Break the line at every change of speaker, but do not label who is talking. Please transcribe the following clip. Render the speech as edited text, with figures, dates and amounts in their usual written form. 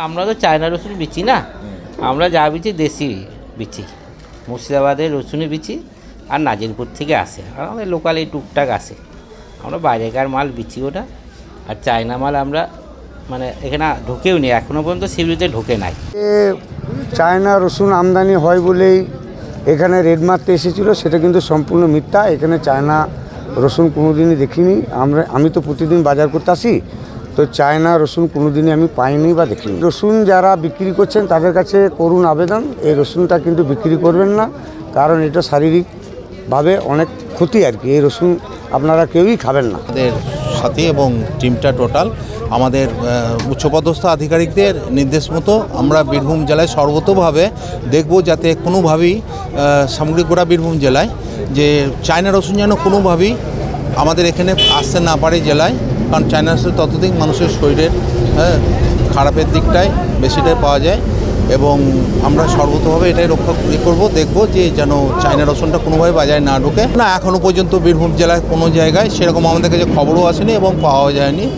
আমরা তো চায়না রসুন বিচি না, আমরা যা বিচি দেশি বিচি, মুর্শিদাবাদের রসুনই বিচি আর নাজিরপুর থেকে আসে, আর আমাদের লোকাল এই টুকটাক আসে। আমরা বাইরেকার মাল বিচি ওটা, আর চায়না মাল আমরা মানে এখানে ঢোকেও নি, এখনও পর্যন্ত শিবিরতে ঢোকে নাই।
চায়না রসুন আমদানি হয় বলেই এখানে রেড মারতে এসেছিলো, সেটা কিন্তু সম্পূর্ণ মিথ্যা। এখানে চায়না রসুন কোনোদিনই দেখিনি। আমি তো প্রতিদিন বাজার করতে আসি, তো চায়না রসুন কোনোদিনই আমি পাইনি বা দেখিনি। রসুন যারা বিক্রি করছেন তাদের কাছে করুন আবেদন, এই রসুনটা কিন্তু বিক্রি করবেন না, কারণ এটা শারীরিকভাবে অনেক ক্ষতি আর কি। এই রসুন আপনারা কেউই খাবেন না।
আমাদের সাথী এবং টিমটা টোটাল আমাদের উচ্চপদস্থ আধিকারিকদের নির্দেশ মতো আমরা বীরভূম জেলায় সর্বতোভাবে দেখব, যাতে কোনোভাবেই সামগ্রিক গোটা বীরভূম জেলায় যে চায়না রসুন যেন কোনোভাবেই আমাদের এখানে আসতে না পারে জেলায়, কারণ চায়না রসুন ততদিন মানুষের শরীরের খারাপের দিকটাই বেশিটাই পাওয়া যায়, এবং আমরা সর্বতভাবে এটাই রক্ষা করব, দেখব যে যেন চায়না রসুনটা কোনোভাবে বাজারে না ঢোকে না। এখনও পর্যন্ত বীরভূম জেলায় কোনো জায়গায় সেরকম আমাদের কাছে খবরও আসেনি এবং পাওয়া যায়নি।